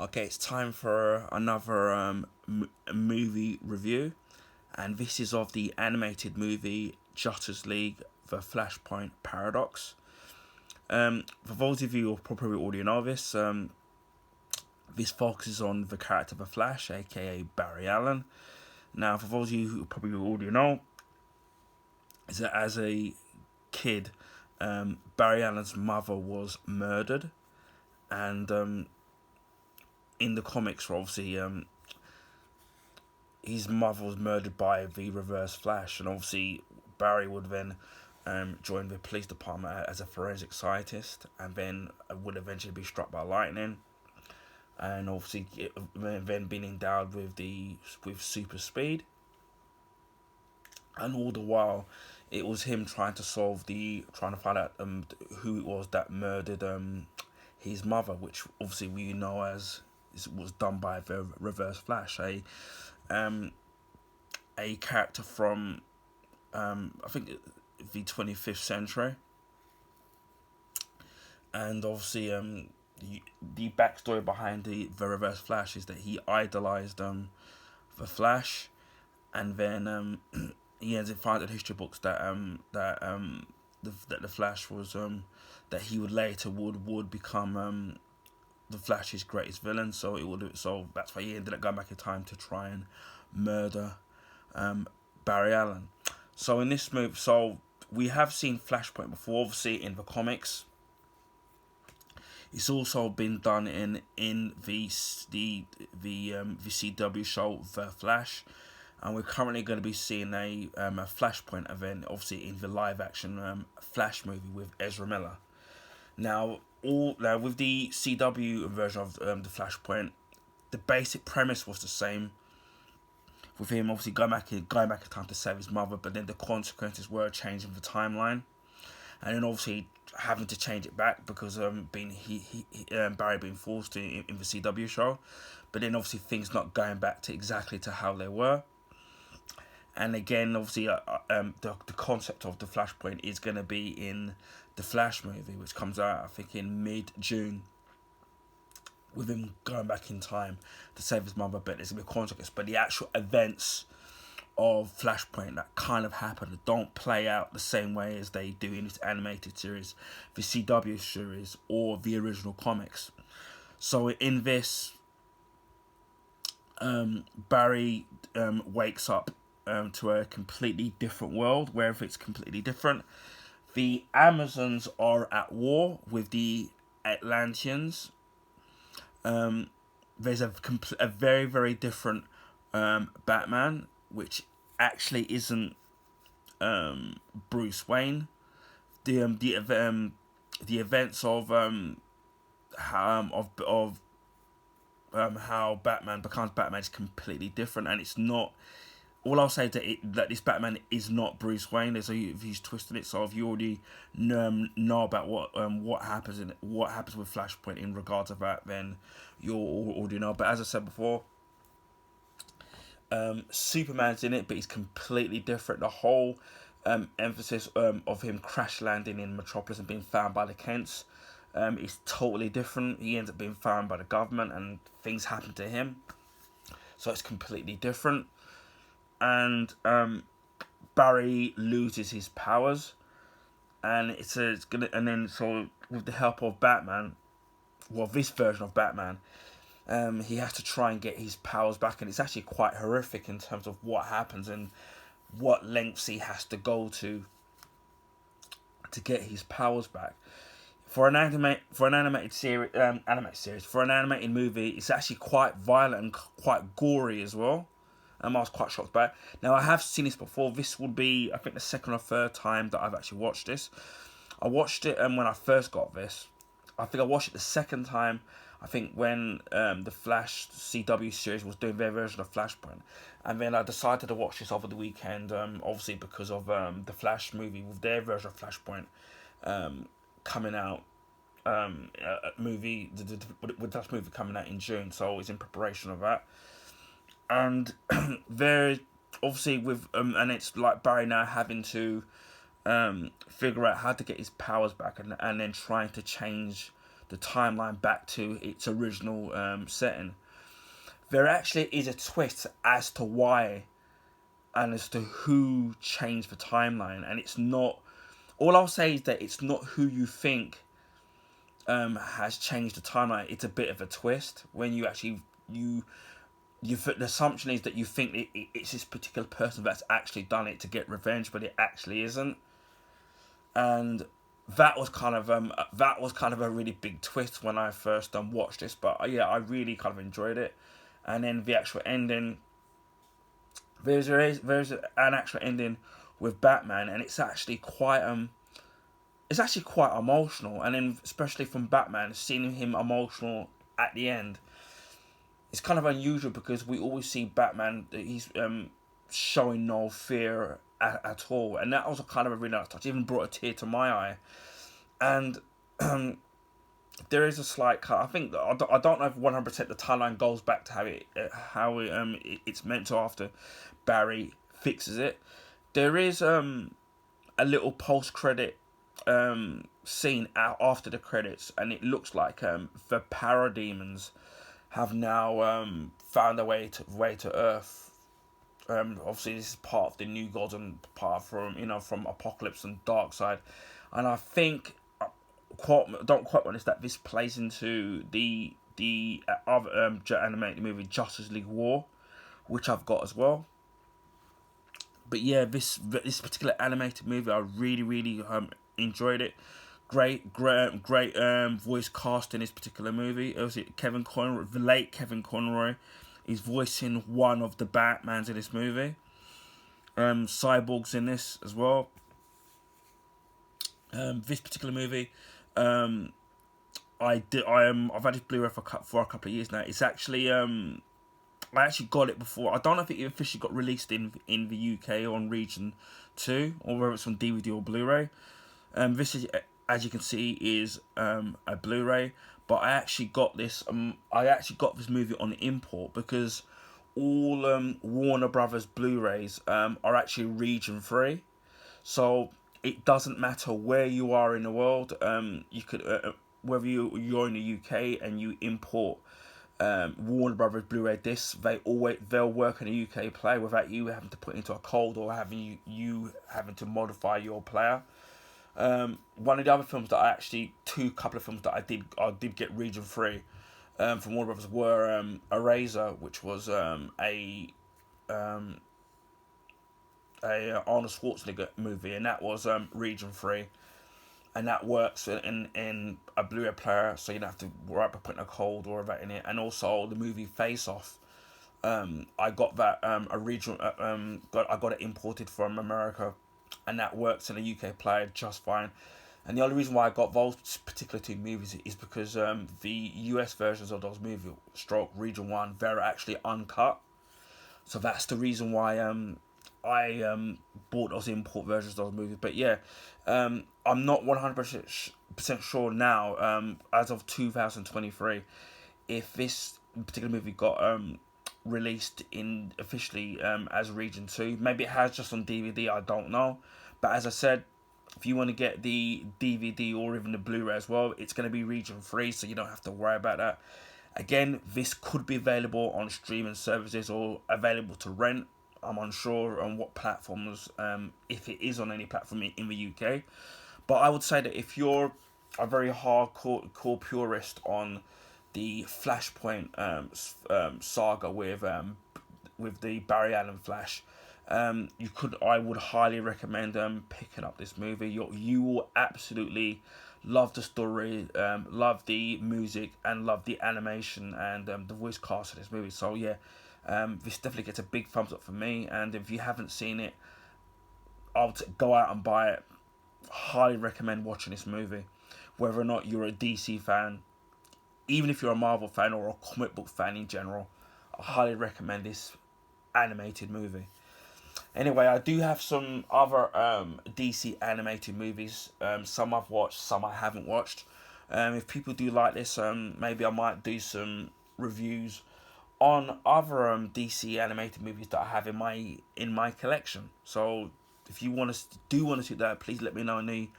Okay, it's time for another movie review, and this is of the animated movie Justice League: The Flashpoint Paradox. For those of you who probably already know this, this focuses on the character of the Flash, aka Barry Allen. Now, for those of you who probably already know, is that as a kid, Barry Allen's mother was murdered, and in the comics, obviously, his mother was murdered by the Reverse Flash, and obviously Barry would then join the police department as a forensic scientist, and then would eventually be struck by lightning, and obviously then being endowed with super speed, and all the while, it was him trying to trying to find out who it was that murdered his mother, which obviously we know as was done by the Reverse Flash, um, a character from I think the 25th century, and obviously the backstory behind the Reverse Flash is that he idolized the Flash, and then he ends up finding history books that the Flash was that he would later would become the Flash's greatest villain. So that's why he ended up going back in time to try and murder Barry Allen. So in this movie, so we have seen Flashpoint before, obviously in the comics. It's also been done in the CW show The Flash, and we're currently going to be seeing a Flashpoint event, obviously in the live action Flash movie with Ezra Miller. Now, with the CW version of the Flashpoint, the basic premise was the same, with him obviously going back in time to save his mother, but then the consequences were changing the timeline, and then obviously having to change it back because Barry being forced to in the CW show, but then obviously things not going back to exactly to how they were. And again, obviously, the concept of the Flashpoint is going to be in the Flash movie, which comes out I think in mid-June, with him going back in time to save his mother. But there's going to be consequences. But the actual events of Flashpoint that kind of happen don't play out the same way as they do in this animated series, the CW series, or the original comics. So in this, Barry wakes up to a completely different world, where it's completely different. The Amazons are at war with the Atlanteans. There's a very, very different Batman, which actually isn't Bruce Wayne. The events of how Batman becomes Batman is completely different, and it's not. All I'll say is that this Batman is not Bruce Wayne. There's a huge twist in it. So if you already know about what happens with Flashpoint in regards to that, then you'll already know. But as I said before, Superman's in it, but he's completely different. The whole emphasis of him crash landing in Metropolis and being found by the Kents is totally different. He ends up being found by the government, and things happen to him. So it's completely different. And Barry loses his powers, and so with the help of Batman, well, this version of Batman, he has to try and get his powers back, and it's actually quite horrific in terms of what happens and what lengths he has to go to get his powers back. For an animated movie, it's actually quite violent and quite gory as well. I was quite shocked by it. Now, I have seen this before. This would be, I think, the second or third time that I've actually watched this. I watched it when I first got this. I think I watched it the second time, I think, when the Flash CW series was doing their version of Flashpoint. And then I decided to watch this over the weekend, obviously because of the Flash movie with their version of Flashpoint coming out. With that movie coming out in June, so it's in preparation of that. And there, obviously, and it's like Barry now having to figure out how to get his powers back, and then trying to change the timeline back to its original setting. There actually is a twist as to why and as to who changed the timeline, and it's not. All I'll say is that it's not who you think has changed the timeline. It's a bit of a twist when you actually the assumption is that you think it's this particular person that's actually done it to get revenge, but it actually isn't. And that was kind of a really big twist when I first watched this. But yeah, I really kind of enjoyed it. And then the actual ending, there's an actual ending with Batman, and it's actually quite emotional. And then especially from Batman, seeing him emotional at the end, it's kind of unusual because we always see Batman, he's showing no fear at all, and that was a kind of a really nice touch. It even brought a tear to my eye. And there is a slight cut. I think I don't know if 100% the timeline goes back to how it's meant to after Barry fixes it. There is a little post credit scene after the credits, and it looks like the parademons have now found a way to Earth. Obviously, this is part of the New Gods and part from Apocalypse and Darkseid, and I think don't quote me on this, that this plays into the other animated movie Justice League War, which I've got as well. But yeah, this particular animated movie, I really enjoyed it. Great voice cast in this particular movie. It was Kevin Conroy, the late Kevin Conroy, is voicing one of the Batmans in this movie. Cyborg's in this as well. This particular movie, I've had this Blu-ray for a couple of years now. It's actually I actually got it before. I don't know if it officially got released in the UK on Region 2 or whether it's on DVD or Blu-ray. This is, as you can see, is a Blu-ray, but I actually got this. I actually got this movie on import because all Warner Brothers Blu-rays are actually region free, so it doesn't matter where you are in the world. You could whether you're in the UK and you import Warner Brothers Blu-ray discs, they'll work in a UK player without you having to put it into a code or having you having to modify your player. One of the other films that couple of films that I did get region free from Warner Brothers were Eraser, which was a Arnold Schwarzenegger movie, and that was region free, and that works in a Blu-ray player, so you don't have to worry about putting a code or that in it. And also the movie Face Off, I got that I got it imported from America, and that works in a UK player just fine. And the only reason why I got those particular two movies is because the US versions of those movies, Region 1, they're actually uncut. So that's the reason why I bought those import versions of those movies. But yeah, I'm not 100% sure now, as of 2023, if this particular movie got released officially as Region 2. Maybe it has just on DVD, I don't know. But as I said, if you want to get the DVD or even the Blu-ray as well, it's going to be region free, so you don't have to worry about that. Again, this could be available on streaming services or available to rent. I'm unsure on what platforms, if it is on any platform in the UK. But I would say that if you're a very hardcore purist on the Flashpoint saga with the Barry Allen Flash, I would highly recommend picking up this movie. You will absolutely love the story, love the music, and love the animation and the voice cast of this movie. So yeah, this definitely gets a big thumbs up for me. And if you haven't seen it, I'll go out and buy it. Highly recommend watching this movie, whether or not you're a DC fan, even if you're a Marvel fan or a comic book fan in general. I highly recommend this animated movie. Anyway, I do have some other DC animated movies. Some I've watched, some I haven't watched. If people do like this, maybe I might do some reviews on other DC animated movies that I have in my collection. So if you want to do that, please let me know in the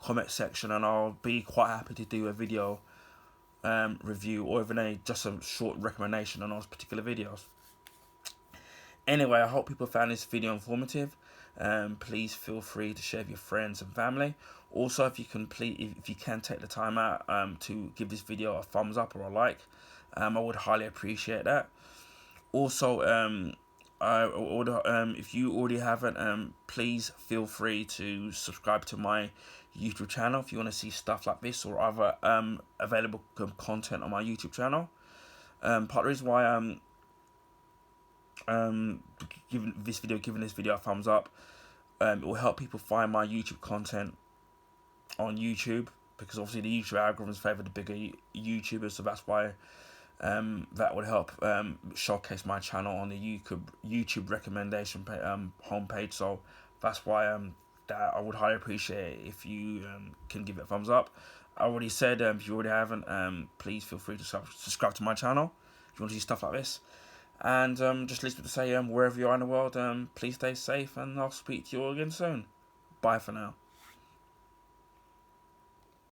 comment section, and I'll be quite happy to do a video review, or even just a short recommendation on those particular videos. Anyway, I hope people found this video informative. Please feel free to share with your friends and family. Also, if you can take the time out to give this video a thumbs up or a like, I would highly appreciate that. Also, if you already haven't, please feel free to subscribe to my YouTube channel if you want to see stuff like this or other available content on my YouTube channel. Part of the reason why giving this video a thumbs up, it will help people find my YouTube content on YouTube, because obviously the YouTube algorithms favour the bigger YouTubers, so that's why that would help showcase my channel on the YouTube recommendation homepage. So that's why that I would highly appreciate it if you can give it a thumbs up. I already said, if you already haven't, please feel free to subscribe to my channel if you want to see stuff like this. And just leaves me to say, wherever you are in the world, please stay safe, and I'll speak to you all again soon. Bye for now.